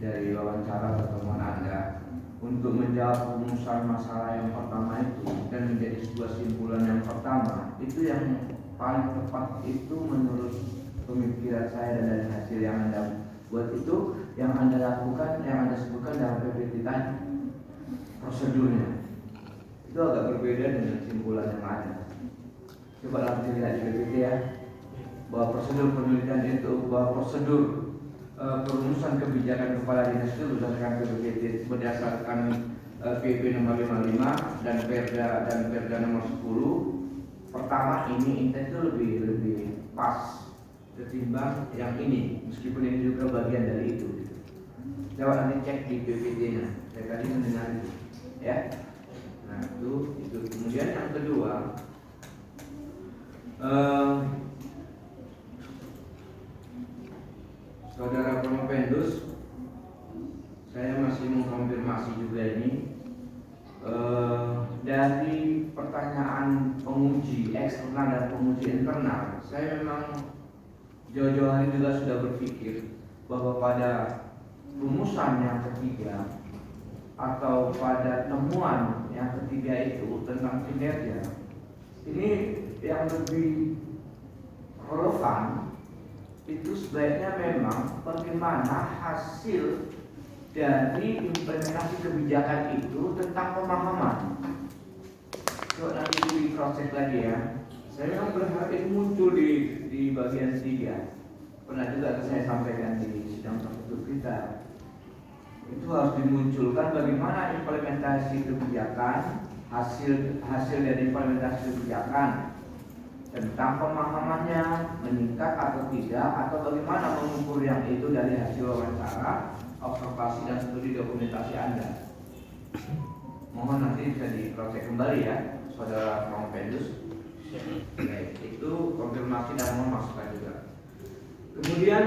dari wawancara pertemuan Anda untuk menjawab rumusan masalah yang pertama itu dan menjadi sebuah simpulan yang pertama itu yang paling tepat itu menurut pemikiran saya dan dari hasil yang Anda buat itu yang Anda lakukan, yang Anda sebutkan dalam PPT tadi prosedurnya itu agak berbeda dengan simpulan yang ada. Coba langsung lihat di PPT ya, bahwa prosedur penelitian itu, bahwa prosedur perumusan kebijakan kepala dinas itu berdasarkan PP nomor 55 dan Perda nomor 10. Pertama ini intent itu lebih pas ketimbang yang ini, meskipun ini juga bagian dari itu. Coba nanti cek di PPT-nya. Saya tadi mendengar itu, ya. Nah itu. Kemudian yang kedua, Saudara Provendus, saya masih mengkonfirmasi juga ini dari pertanyaan penguji eksternal dan penguji internal. Saya memang jauh-jauh hari juga sudah berpikir bahwa pada rumusan yang ketiga atau pada temuan yang ketiga itu tentang kinerja, ini yang lebih relevan itu sebaiknya memang bagaimana hasil dari implementasi kebijakan itu tentang pemahaman. Coba nanti di cross check lagi ya. Saya memang berharap itu muncul di bagian 3. Pernah juga saya sampaikan di sidang tertutup kita. Itu harus dimunculkan bagaimana implementasi kebijakan, hasil dari implementasi kebijakan, tentang pemahamannya meningkat atau tidak, atau bagaimana mengukur yang itu dari hasil wawancara, observasi dan studi dokumentasi Anda. Mohon nanti bisa diproses kembali ya, Saudara Provendus. Itu konfirmasi dan mohon masukan juga. Kemudian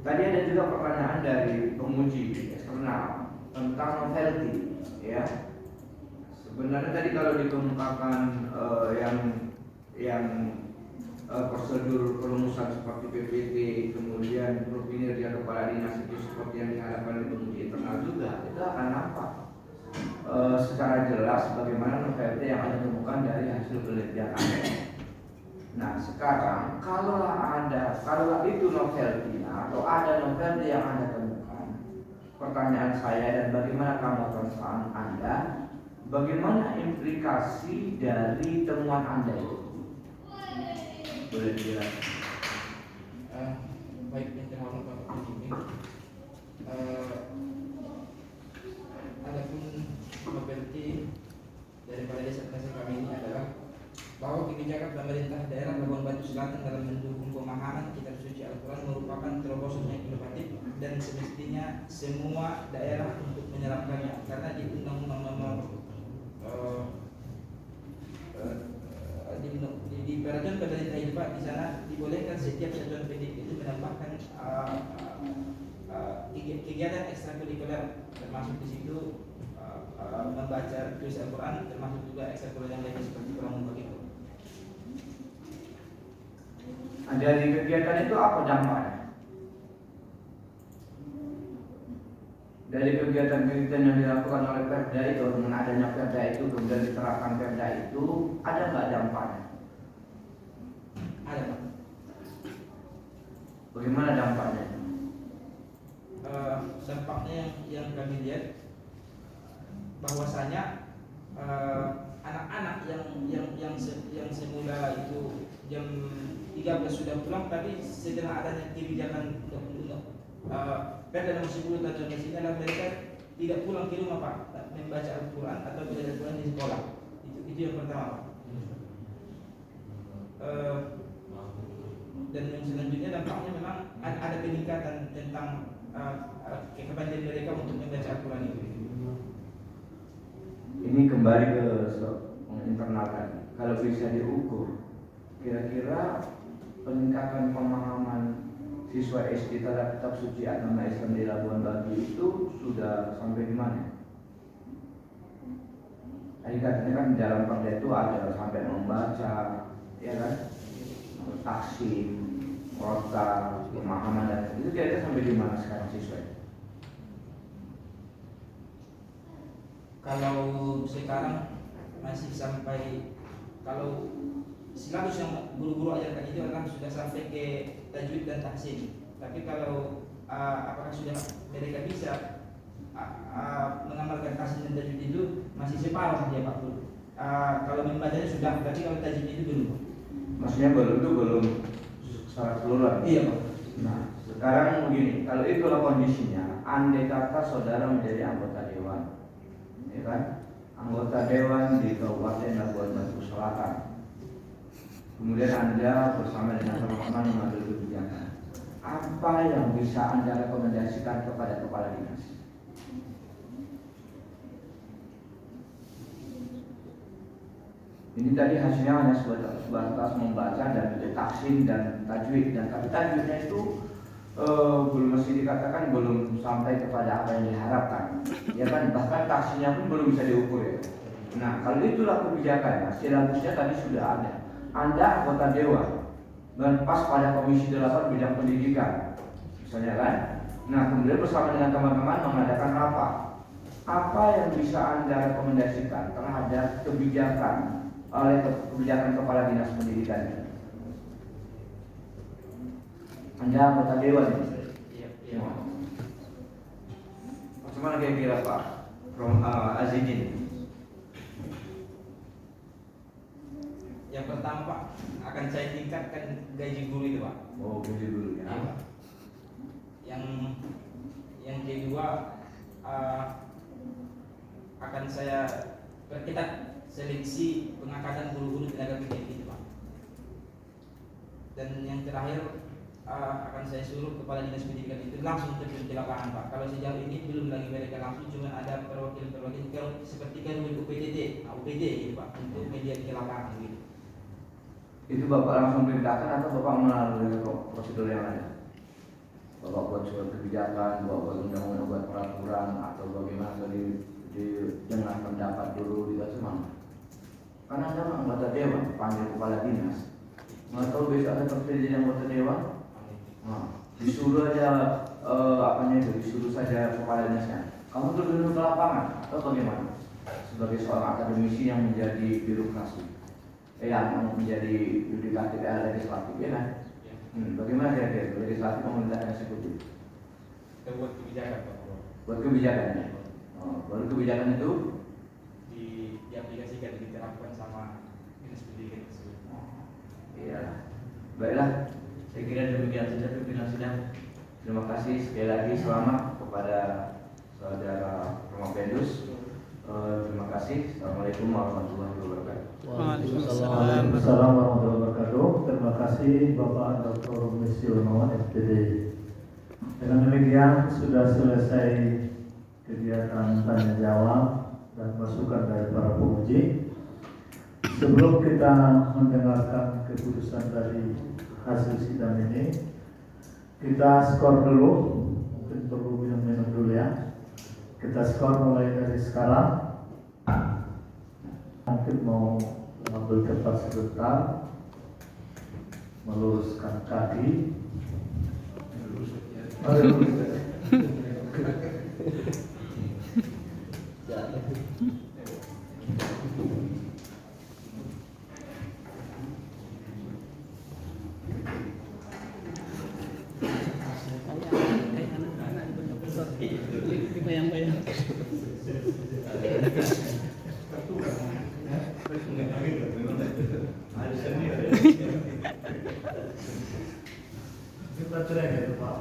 tadi ada juga pertanyaan dari penguji eksternal tentang novelty, ya. Sebenarnya tadi kalau dikemukakan yang prosedur perumusan seperti PPT, kemudian kinerja kepala dinas itu seperti yang dihadapkan di penguji internal juga, itu akan nampak secara jelas bagaimana novelty yang Anda temukan dari hasil penelitian Anda. Nah sekarang kalau itu novelty atau ada novelty yang Anda temukan, pertanyaan saya dan bagaimana tanggapan Anda, bagaimana implikasi dari temuan Anda itu? Boleh dijelaskan? Baik, yang terhormat Bapak Pembimbing, adapun novelty daripada disertasi kami ini adalah bahwa kebijakan pemerintah daerah Labuan Batu Selatan dalam mendukung pemahaman kitab suci Al-Quran merupakan terobosan yang inovatif dan semestinya semua daerah untuk menyerapkannya, karena di Undang-Undang Nomor di peraturan pemerintah itu Pak, di sana dibolehkan setiap satuan pendidik itu menambahkan kegiatan ekstrakurikuler, termasuk di situ membaca tulis Al-Quran, termasuk juga ekstrakurikuler yang lainnya seperti pramuka itu. Dari kegiatan itu apa dampaknya? Dari kegiatan-kegiatan yang dilakukan oleh Perda itu, dengan adanya Perda itu kemudian diterapkan Perda itu, ada nggak dampaknya? Ada Pak. Bagaimana dampaknya? Dampaknya yang kami lihat bahwasanya anak-anak yang semula itu jam 13 sudah pulang, tapi setelah adanya kebijakan Perda nomor 10 tahun ini adalah mereka tidak pulang ke rumah Pak, membaca Al-Quran atau belajar Al-Quran di sekolah. Itu yang pertama Pak. Dan yang selanjutnya dampaknya memang ada peningkatan tentang kepandaian mereka untuk membaca Al-Quran itu. Ini kembali ke internal tadi. Kalau bisa diukur, kira-kira peningkatan pemahaman siswa SD terhadap kitab suci agama Islam di Labuan Batu itu sudah sampai di mana? Tadi katanya kan dalam Perda itu ada sampai membaca, ya kan, taksim, kota, pemahaman dan itu kira-kira sampai di mana sekarang siswa? Kalau sekarang masih sampai, kalau silabus yang guru-guru ajarkan itu adalah sudah sampai ke tajwid dan tahsin. Tapi kalau apakah sudah mereka bisa mengamalkan tahsin dan tajwid itu masih separuh dia Pak Guru. Kalau membacanya sudah, tapi kalau tajwid itu belum. Maksudnya belum secara keseluruhan. Iya Pak. Nah, sekarang begini, kalau itulah kondisinya, andai kata saudara menjadi anggota dewan, ya kan? Anggota dewan di Kabupaten Labuan Batu Selatan. Kemudian Anda bersama dengan teman-teman mengambil kebijakan. Apa yang bisa Anda rekomendasikan kepada kepala dinas? Ini tadi hasilnya hanya sebatas membaca dan taksin dan tajwid, dan tapi tajwidnya itu belum masih dikatakan belum sampai kepada apa yang diharapkan, ya kan, bahkan taksinnya pun belum bisa diukur ya. Nah, kalau itulah kebijakannya, silabusnya tadi sudah ada. Anda anggota dewan dan pas pada komisi 8 bidang pendidikan, misalnya kan. Nah, kemudian bersama dengan teman-teman mengadakan rapat. Apa yang bisa Anda rekomendasikan terhadap kebijakan kepala dinas pendidikan? Anda anggota dewan ini. Iya. Bagaimana kira-kira Pak Azidin? Yang pertama Pak, akan saya tingkatkan gaji guru itu Pak. Oh, gaji guru ya. Iya, Pak. Yang kedua, akan saya perketat seleksi pengangkatan guru-guru tenaga pendidik itu Pak. Dan yang terakhir, akan saya suruh kepala dinas pendidikan itu langsung terjun di lapangan Pak. Kalau sejauh ini belum lagi mereka langsung, cuma ada perwakilan seperti kan UPTT, UPT gitu Pak, untuk media di lapangan gitu. Itu Bapak langsung perintahkan atau Bapak melalui prosedur yang ada? Bapak buat surat kebijakan, Bapak buat undang-undang, buat peraturan, atau bagaimana tadi dengan pendapat dulu di mana? Karena Anda anggota dewan, panggil kepala dinas. Nggak tahu besok ada terjadi anggota dewan? Nah, disuruh aja disuruh saja kepala dinasnya. Kamu turun ke lapangan atau bagaimana? Sebagai seorang akademisi yang menjadi birokrasi, yang menjadi yudikatif legislatif, ya kan? Bagaimana kira-kira legislatif memerintahkan eksekutif? Kita buat kebijakan Pak. Buat kebijakannya. Baru kebijakan itu diaplikasikan, diterapkan sama dinas pendidikan tersebut. Iya. Baiklah. Saya kira demikian saja pimpinan sidang. Terima kasih sekali lagi, selamat kepada saudara Romapendus. Terima kasih. Assalamualaikum warahmatullahi wabarakatuh. Waalaikumsalam warahmatullahi wabarakatuh. Terima kasih Bapak Dr. Misio Noman SPD. Dengan demikian sudah selesai kegiatan tanya jawab dan masukan dari para penguji. Sebelum kita mendengarkan keputusan dari hasil sidang ini, kita skor dulu. Mungkin perlu minum-minum dulu ya. Kita skor mulai dari sekarang. Mungkin mau mengambil kertas sebentar, meluruskan kaki. Bayang-bayang. Kita cerai itu Pak.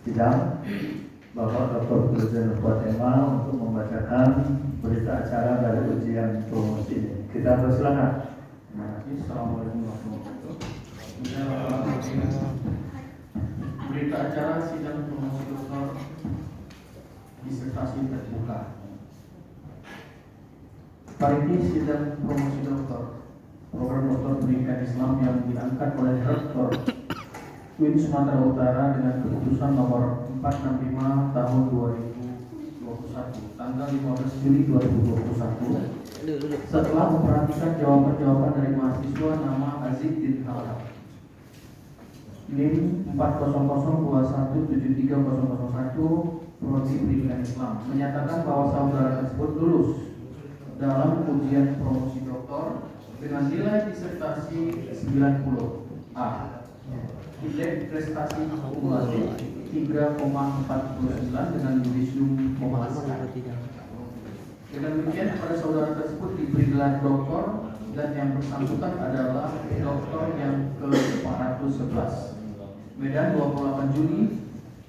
Sidang Bapak Dr. Presiden Kuatema untuk membacakan berita acara dari ujian promosi ini. Kita persilakan. Assalamualaikum warahmatullahi wabarakatuh. Berita acara sidang promosi doktor disertasi terbuka. Pariti sidang promosi doktor program doktor pendidikan Islam yang diangkat oleh Rektor UIN Sumatera Utara dengan keputusan nomor 465 tahun 2021 tanggal 15 Juli 2021 setelah memperhatikan jawaban-jawaban dari mahasiswa nama Azizdin Halal NIM 40021730001 Prodi Pendidikan Islam menyatakan bahwa saudara tersebut lulus dalam ujian promosi doktor dengan nilai disertasi 90A, indeks prestasi kumulatif 3,49 dengan yudisium memuaskan. Dengan demikian pada saudara tersebut diberi gelar doktor dan yang bersangkutan adalah doktor yang ke-411. Medan 28 Juni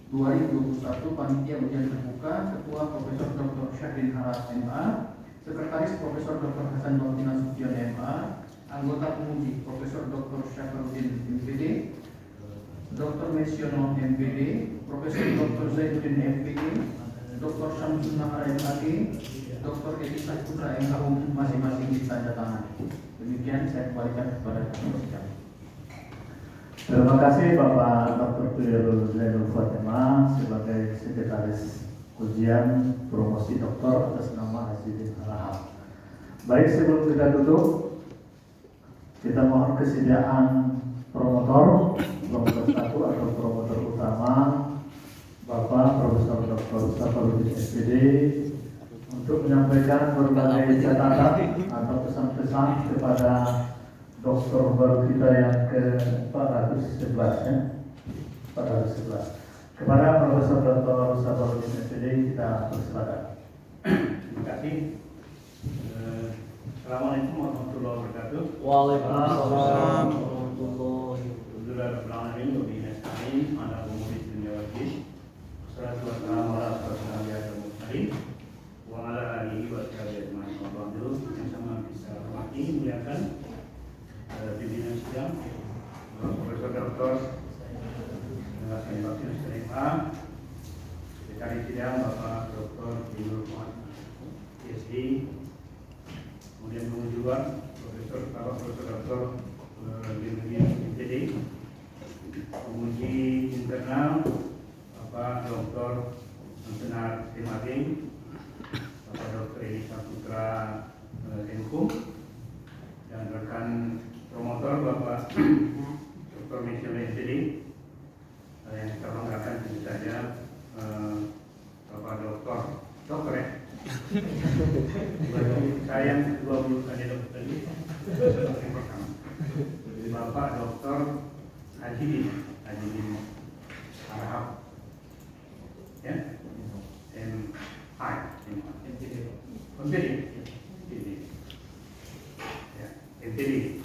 2021 panitia ujian terbuka Ketua Profesor Dr. Syahrin Harap MA, Sekretaris Profesor Dr. Hasan Bautina Sution MA, anggota penguji Profesor Dr. Syafruddin MPD, Dr. Mesiono MPD, Profesor Dr. Zainuddin MPD, Dr. Syamsul Nahar MAG, Dr. Edi Putra MHUM masing-masing ditanda tangan. Demikian saya kembalikan kepada Ketua. Terima kasih Bapak Dr. Khairul Zainul Fatimah sebagai Sekretaris Ujian Promosi Doktor atas nama Azizdin Halal. Baik, sebelum kita duduk, kita mohon kesediaan promotor 1 atau promotor utama Bapak Profesor Dr. Syafruddin SPD untuk menyampaikan berbagai catatan atau pesan-pesan kepada dokter baru kita yang ke-411 ya. 411. Kepada Profesor Dr. Syafruddin SPD kita persilakan. Terima kasih. Assalamualaikum warahmatullahi wabarakatuh. Waalaikumsalam warahmatullahi pimpinan sidang Profesor Dr. Hasan Bautina Sekretaris sidang Bapak Dr. Binur PhD, kemudian penguji Bapak Profesor Dr. Binur MPD, penguji internal Bapak Dr. Senar MAG, Bapak Dr. Edi Putra MHUM, dan rekan promotor Bapak Dr. Mesiono MPD, yang kita banggakan tentu saja Bapak Dokter ya. Saya yang kedua bukan dokter tadi, yang pertama Bapak Dr. Azizdin Harap ya, MPD.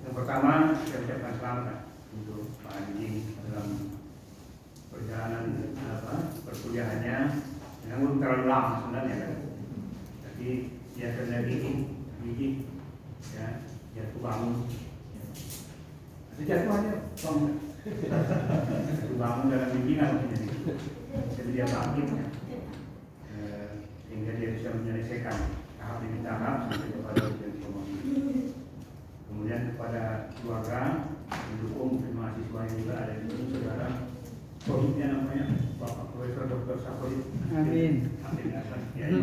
Yang pertama saya ucapkan selamat untuk Pak Haji dalam perjalanan perkuliahannya, yang belum terlalu lama sebenarnya kan, tapi dia sudah gigi ya, jatuh bangun, jatuh aja bangun, jatuh bangun dalam bimbingan mungkin jadi dia bangkit ya, sehingga dia bisa menyelesaikan tahap demi tahap sampai kepada ujian promosi. Kemudian kepada keluarga mendukung mahasiswa yang juga ada di sini, saudara produknya namanya Bapak Profesor Dr. Syafruddin. Amin. Ya,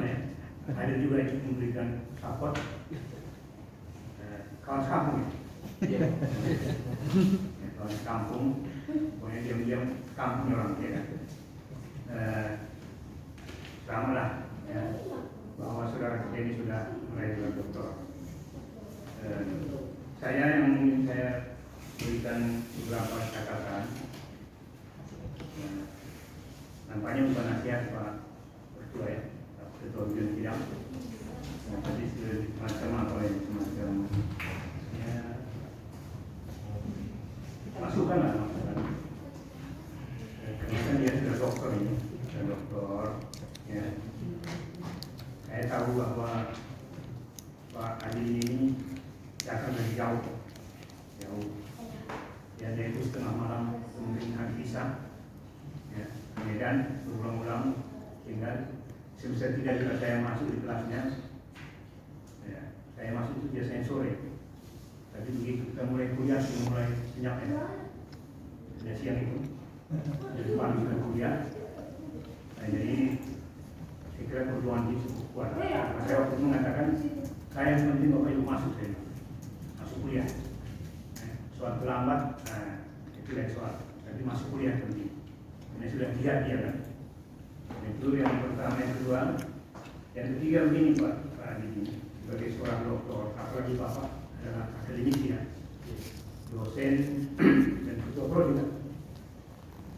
ada juga yang memberikan support kawan kampung ya. Kawan kampung, pokoknya diam-diam kampung orang ya. Selamatlah ya, bahwa saudara kita ini sudah meraih gelar doktor. Saya yang ingin saya berikan beberapa catatan. Nampaknya bukan nasihat Pak Ketua ya, Ketua Ujian Sidang. Tadi semacam apa ya, semacam ya, masukan lah masukan. Karena dia sudah dokter ini, sudah dokter ya. Saya tahu bahwa Pak Adi ini akan lebih jauh. Ya, dia itu setengah malam mungkin hari bisa ya, Medan berulang-ulang sehingga semester 3 juga saya masuk di kelasnya. Ya, saya masuk itu biasanya sore. Tapi begitu kita mulai kuliah, sudah mulai senyapnya. Sudah siang itu. Jadi pagi sudah kuliah. Nah, jadi saya kira perjuangan itu cukup kuat. Nah, saya waktu itu mengatakan saya yang penting Bapak Ibu masuk kuliah. Soal terlambat, nah, itu lain soal. Tapi masuk kuliah penting. Ini sudah lihat dia kan. Itu yang pertama, yang kedua, yang ketiga begini Pak Adi, sebagai seorang doktor, apalagi Bapak adalah akademisi ya, dosen dan ketua pro juga.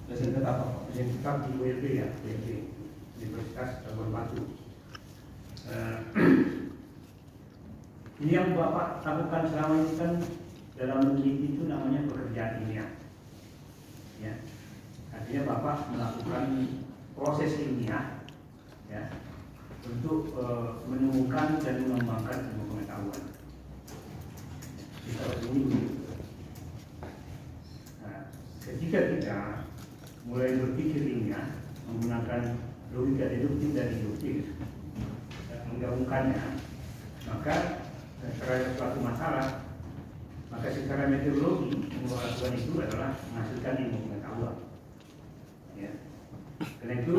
Dosen tetap di ULB ya, ULB Universitas Labuan Batu. Ini yang Bapak lakukan selama ini kan dalam meneliti itu namanya pekerjaan ilmiah. Ya, artinya Bapak melakukan proses ilmiah ya untuk menemukan dan mengembangkan ilmu pengetahuan. Ini begitu. Nah, ketika kita mulai berpikir ilmiah menggunakan logika deduktif dan induktif, menggabungkannya, maka terhadap suatu masalah, maka secara metodologi pengetahuan itu adalah menghasilkan ilmu pengetahuan. Ya. Karena itu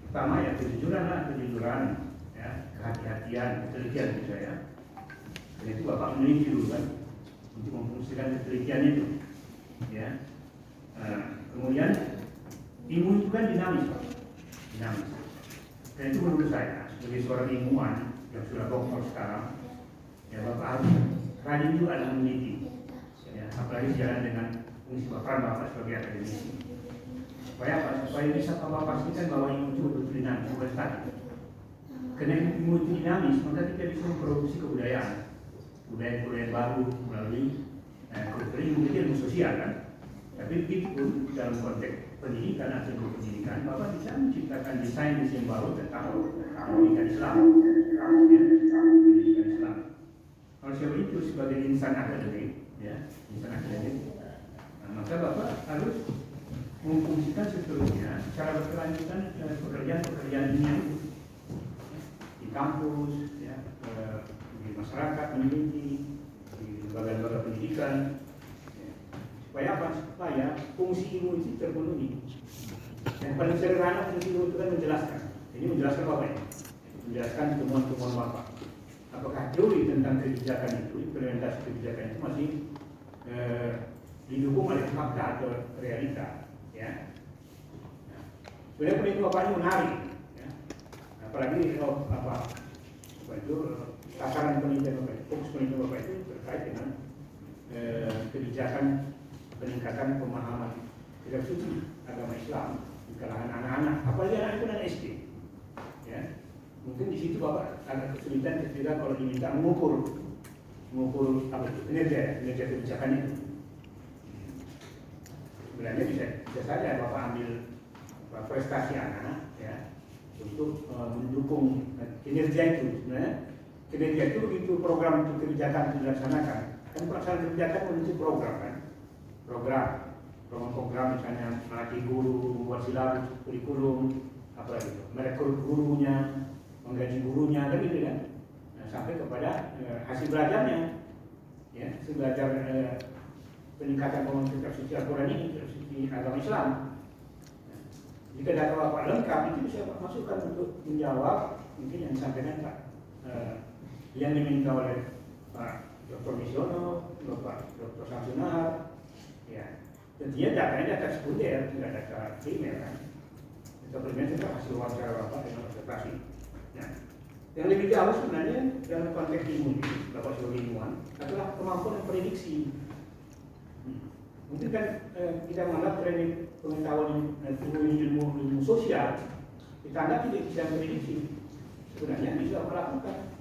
pertama ya kejujuran, ya, kehati-hatian, ketelitian gitu ya. Karena itu Bapak meneliti dulu kan untuk memfungsikan ketelitian itu. Ya. Kemudian ilmu itu kan dinamis, Pak. Dinamis. Dan itu menurut saya sebagai seorang ilmuwan yang sudah doktor sekarang, ya Bapak harus rajin juga dalam meneliti. Ya, apalagi jalan dengan fungsi Bapak sebagai akademisi. Supaya apa? Supaya bisa Bapak pastikan bahwa ilmu itu betul dinamis, bukan statis. Karena ilmu itu dinamis, maka kita bisa memproduksi kebudayaan baru melalui ilmu itu ilmu sosial kan. Tapi begitu dalam konteks pendidikan atau ilmu pendidikan, Bapak bisa menciptakan desain baru tentang pendidikan Islam. Pendidikan Islam. Kalau siapa itu sebagai insan akademik, ya, insan akademik, nah, maka Bapak harus memfungsikan seterusnya secara berkelanjutan pekerjaan ini di kampus, ya, di masyarakat, meneliti, di lembaga-lembaga pendidikan, ya. Supaya apa? Supaya fungsi ilmu itu terpenuhi. Yang paling sederhana fungsi ilmu itu kan menjelaskan. Ini menjelaskan apa ya? Menjelaskan temuan-temuan Bapak. Apakah teori tentang kebijakan itu, implementasi kebijakan itu masih didukung oleh fakta atau realita? Ya, nah, sebenarnya penelitian Bapak ini menarik, ya. Apalagi kalau itu takaran penelitian Bapak, fokus penelitian Bapak itu terkait dengan kebijakan peningkatan pemahaman kitab suci agama Islam di kalangan anak-anak, apalagi anak itu dan SD. Ya, mungkin di situ Bapak agak kesulitan ketika kalau diminta mengukur apa itu kinerja kebijakan itu. Sebenarnya bisa saja Bapak ambil prestasi anak ya untuk mendukung kinerja itu. Sebenarnya kinerja itu begitu program untuk kebijakan itu dilaksanakan. Kan pelaksanaan kebijakan menuju program kan. Program misalnya melatih guru, membuat silabus, kurikulum, apa itu, merekrut gurunya, menggaji gurunya, kan gitu kan. Nah, sampai kepada hasil belajarnya, ya, hasil belajar peningkatan pemahaman kitab suci Al-Quran ini, kitab suci agama Islam. Nah, jika data Bapak lengkap, itu bisa Bapak masukkan untuk menjawab mungkin yang disampaikan Pak yang diminta oleh Pak Dr. Misiono, Bapak Dr. Samsunar. Ya, tentunya datanya data sekunder, tidak data primer kan. Data primer itu hasil wawancara Bapak dengan observasi. Nah, yang lebih jauh sebenarnya dalam konteks ilmu ini, Bapak sebagai ilmuwan, adalah kemampuan prediksi. Mungkin kan kita menganggap training pengetahuan ilmu sosial, kita anggap tidak bisa prediksi. Sebenarnya bisa melakukan.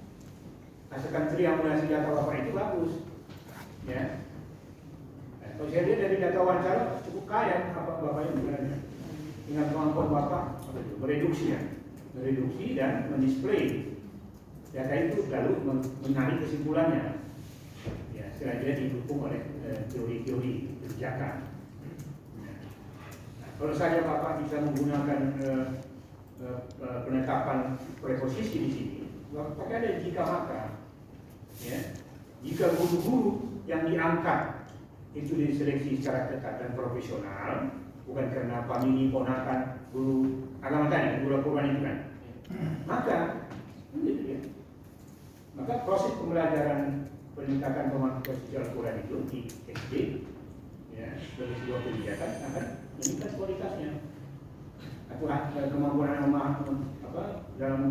Asalkan triangulasi data Bapak itu bagus, ya. Nah, kalau saya lihat dari data wawancara cukup kaya Bapak ini sebenarnya. Dengan kemampuan Bapak mereduksi dan mendisplay data itu lalu menarik kesimpulannya. Ya, sengaja didukung oleh teori-teori kebijakan. Nah, Kalau saja Bapak bisa menggunakan penetapan preposisi di sini, Bapak ada jika maka, ya, jika guru-guru yang diangkat itu diseleksi secara ketat dan profesional, bukan karena famili ponakan guru agama tadi, guru Al-Quran itu kan, maka proses pembelajaran peningkatan kemampuan Al-Quran itu di SD, ya, sebagai sebuah kebijakan akan meningkat kualitasnya. Atau kemampuan dalam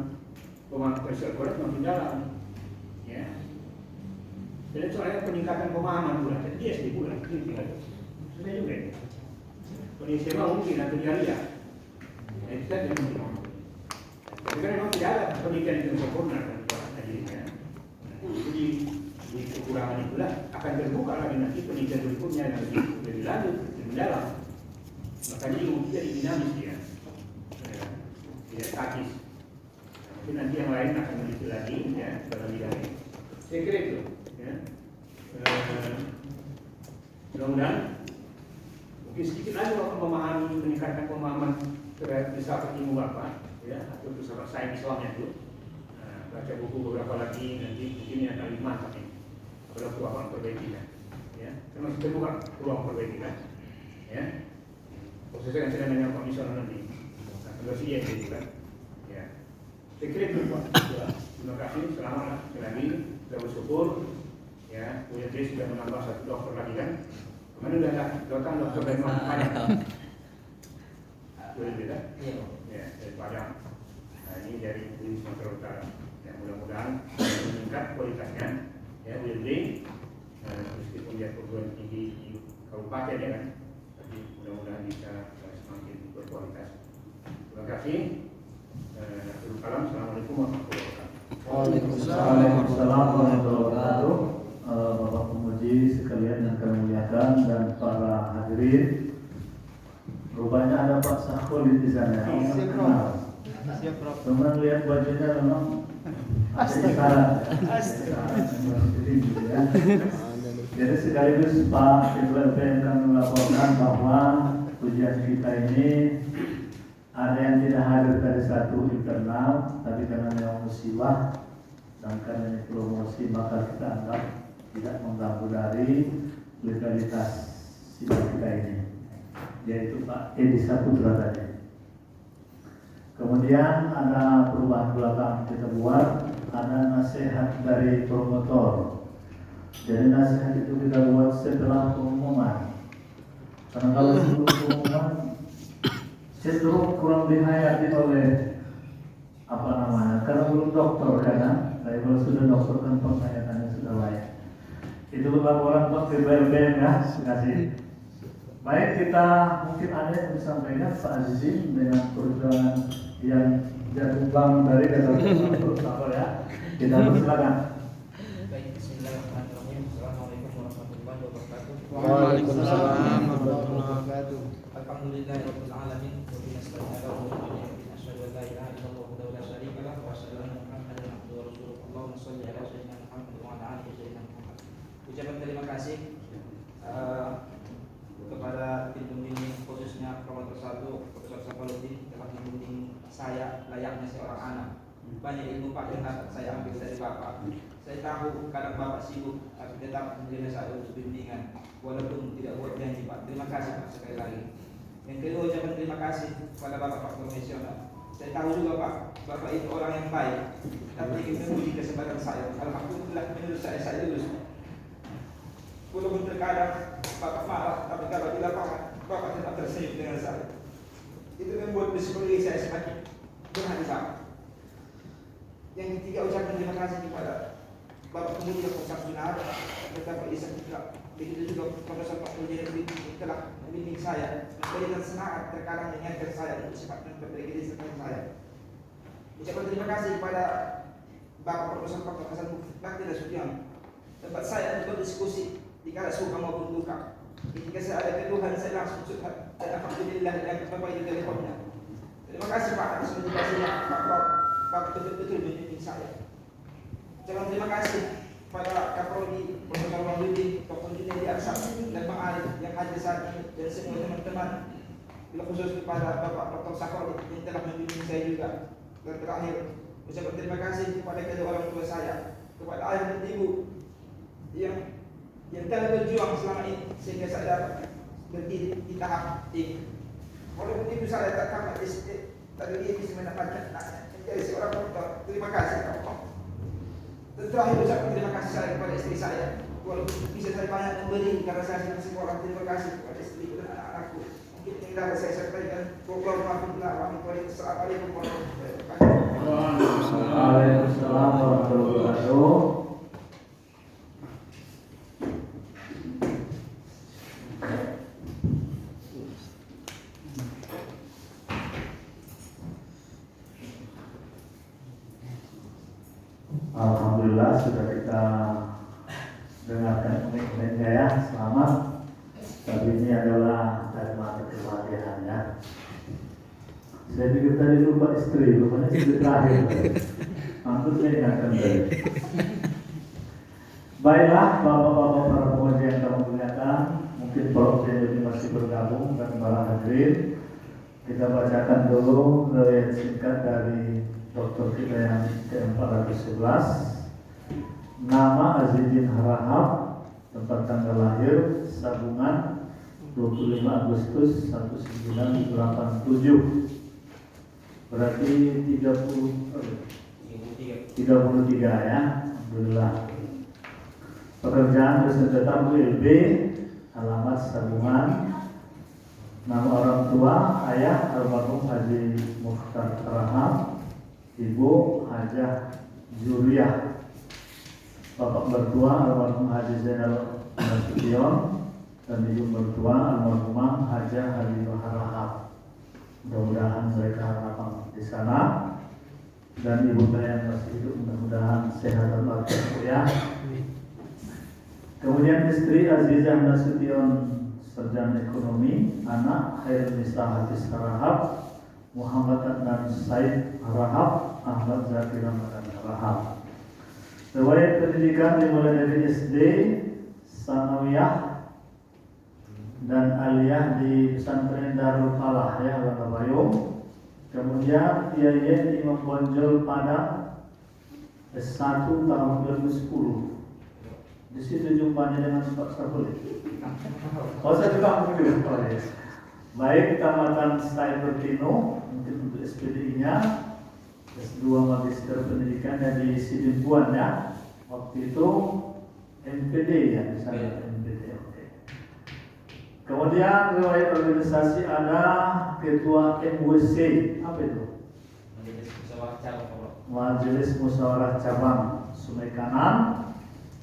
kemampuan Al-Quran semakin dalam, ya. Jadi soalnya peningkatan pemahaman pula, jadi dia SD pula, sudah juga. Kalau di SMA mungkin atau di Alia, itu kan mungkin. Tapi kan memang tidak ada pendidikan itu sempurna kan, akhirnya. Jadi di kekurangan itulah akan terbuka lagi nanti pendidikan berikutnya yang lebih lanjut, lebih dalam. Makanya ilmu kita dinamis dia, tidak statis. Mungkin nanti yang lain akan meneliti lagi, ya, dalam bidang ini. Saya kira itu. Ya. Mudah-mudahan mungkin sedikit lagi Bapak memahami, meningkatkan pemahaman terhadap filsafat ilmu Bapak, ya, atau filsafat sains Islamnya itu. Baca buku beberapa lagi, nanti mungkin yang kali mantap ini. Kalau ruang perbaikan, ya, termasuk terbuka ruang perbaikan, ya. Prosesnya kan sedang dengan Pak Misalnya nanti, kalau dia itu kan, ya. Saya kira itu Pak. Terima kasih, selamat sekali lagi, kita bersyukur. Ya, UNJ sudah menambah 1 dokter lagi kan? Kemarin udah datang dokter dari Padang. UNJ kan? Ya, dari Padang. Nah, ini dari Sumatera Utara. Ya, mudah-mudahan meningkat kualitasnya. Ya, UNJ, meskipun dia perguruan tinggi di kabupaten ya kan, tapi mudah-mudahan bisa semakin berkualitas. Terima kasih. Assalamualaikum warahmatullahi wabarakatuh. Waalaikumsalam warahmatullahi wabarakatuh. Bapak pemuji sekalian yang kami muliakan dan para hadirin. Rupanya ada Pak Sakhul di sana. Siap, Prof. Teman lihat bajunya memang ada isyarat. Jadi sekaligus Pak Ketua LPM kami melaporkan bahwa ujian kita ini ada yang tidak hadir dari 1 internal, tapi karena memang musibah dan karena ini promosi maka kita anggap tidak mengganggu dari legalitas sidang kita ini, yaitu Pak Edi Saputra tadi. Kemudian ada perubahan belakang kita buat, ada nasihat dari promotor. Jadi nasihat itu kita buat setelah pengumuman, karena kalau sebelum pengumuman cenderung kurang dihayati oleh karena belum dokter kan, tapi kalau sudah dokter kan pertanyaannya sudah layak. Itu laporan Pak BPM ya, terima kasih. Baik, kita mungkin ada yang disampaikan Pak Azizin dengan perjuangan yang jatuh bank dari kata dokter ya. Kita persilakan. Baik, bismillahirrahmanirrahim. Assalamualaikum warahmatullahi wabarakatuh. Waalaikumsalam warahmatullahi wabarakatuh. Alhamdulillahirabbil alamin wa bihi nasta'inu ala umuri dunya asyhadu an la ilaha illallah wahdahu la syarika lahu wa asyhadu anna Muhammadan abduhu wa rasuluh. Allahumma shalli ala sayyidina Muhammad wa ala ali sayyidina Muhammad. Ucapan terima kasih kepada tim pembimbing, khususnya Promotor 1 Profesor Safaluddin telah membimbing saya layaknya seorang anak. Banyak ilmu Pak yang dapat saya ambil dari Bapak. Saya tahu kadang Bapak sibuk, tapi tetap menerima saya untuk bimbingan, walaupun tidak buat janji Pak. Terima kasih Pak sekali lagi. Yang kedua, ucapan terima kasih kepada Bapak Komisioner. Saya tahu juga Pak, Bapak itu orang yang baik, tapi ingin menguji kesempatan saya. Alhamdulillah menurut saya lulus. Walaupun terkadang Bapak marah, tapi kalau di lapangan Bapak tetap tersenyum dengan saya. Itu membuat psikologi saya semakin berhati Pak. Yang ketiga, ucapan terima kasih kepada Bapak Pemuda Profesor Sunar, Bapak Isa Putra, begitu juga Profesor Pak Mulia telah membimbing saya, memberikan semangat terkadang mengingatkan saya untuk cepat memperbaiki diri saya. Ucapan terima kasih kepada Bapak Profesor Pak Hasan Bakti Nasution, tempat saya untuk berdiskusi di kala suka maupun duka. Ketika saya ada keluhan, saya langsung curhat dan alhamdulillah yang Bapak itu teleponnya. Terima kasih Pak atas motivasinya, Bapak betul-betul membimbing saya. Jangan terima kasih pada Kapolri, Profesor Wahyudi, Dr. Junaidi Arsam, dan Pak Arif yang hadir saat ini, dan semua teman-teman khusus kepada Bapak Dr. Sakhor yang telah membimbing saya juga. Dan terakhir, ucapkan terima kasih kepada kedua orang tua saya, kepada ayah dan ibu yang telah berjuang selama ini sehingga saya dapat berdiri di tahap ini. Walaupun itu saya tak dapat tadi ini mendapatkan menjadi seorang dokter. Terima kasih Allah. Dan terakhir ucapkan terima kasih saya kepada istri saya. Walaupun bisa saya banyak memberi karena saya sedang sekolah. Terima kasih kepada istri dan anak-anakku. Mungkin yang dapat saya sampaikan. Assalamualaikum warahmatullahi wabarakatuh. Waalaikumsalam warahmatullahi wabarakatuh. Alhamdulillah sudah kita dengarkan unik-uniknya ya. Selamat. Tapi ini adalah kalimat kebahagiaan ya. Saya pikir tadi lupa istri, rupanya istri terakhir. Maksud saya ingatkan tadi. Baiklah, bapak-bapak para pemuda yang kami muliakan, mungkin Prof. ini masih bergabung dan para hadirin. Kita bacakan dulu riwayat singkat dari dokter kita yang ke-411. Nama Azizdin Harahap, tempat tanggal lahir Sabungan 25 Agustus 1987. Berarti 33 ya. Alhamdulillah. Pekerjaan dosen tetap ULB, alamat Sabungan. Nama orang tua, ayah almarhum Haji Mukhtar Harahap, ibu Hajah Juriyah. Bapak mertua almarhum Haji Zainal Nasution dan ibu mertua almarhumah Hajah Halimah Harahap. Mudah-mudahan mereka harapan di sana dan ibu yang masih hidup mudah-mudahan sehat dan walafiat ya. Kemudian istri Azizah Nasution, sarjana ekonomi, anak Khairunisa Hafiz Harahap, Muhammad Adnan Said Harahap, Ahmad Zakir Ramadan Harahap. Riwayat pendidikan dimulai dari SD, Sanawiyah dan aliyah di pesantren Darul Falah ya, Banabayung. Kemudian IAIN Imam Bonjol Padang S1 tahun 2010. Di situ jumpanya dengan Pak Sarfuli. Oh, saya juga mungkin. Baik, Kecamatan Staibertino, mungkin untuk SPDI-nya S2 Magister Pendidikannya di Sidimpuan ya. Waktu itu MPD ya, di sana MPD. Oke. Kemudian riwayat organisasi ada Ketua MWC, apa itu? Majelis Musyawarah Cabang Sungai Kanan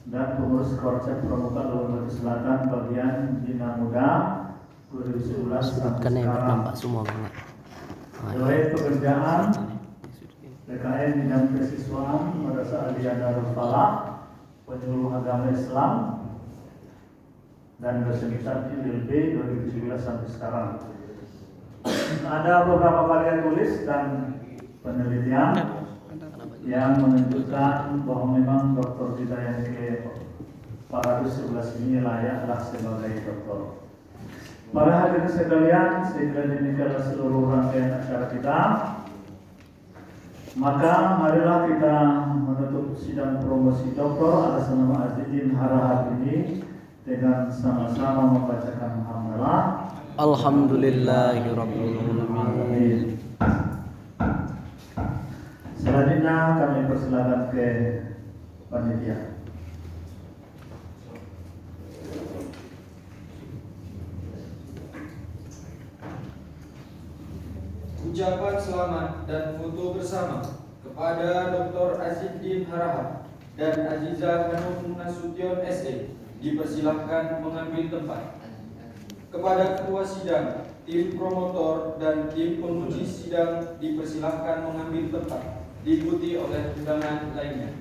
dan pengurus Korcap Pramuka Labuan Selatan bagian Bina Muda 2011 sampai sekarang. Nampak semua banget. Riwayat pekerjaan PKN bidang kesiswaan Madrasah Aliyah Darul Falah, penyuluh agama Islam dan dosen besar di ULB 2017 sampai sekarang. Ada beberapa karya tulis dan penelitian yang menunjukkan bahwa memang dokter kita yang ke-411 ini layaklah sebagai dokter. Para hadirin sekalian, saya kira demikianlah seluruh rangkaian acara kita. Maka marilah kita menutup sidang promosi doktor atas nama Azizdin Harahap ini dengan sama-sama membacakan hamdalah. Alhamdulillahirabbil alamin. Selanjutnya kami persilakan ke panitia. Ucapan selamat dan foto bersama kepada Dr. Azizdin Harahap dan Azizah Hanum Nasution SE dipersilahkan mengambil tempat. Kepada ketua sidang, tim promotor dan tim penguji sidang dipersilahkan mengambil tempat, diikuti oleh undangan lainnya.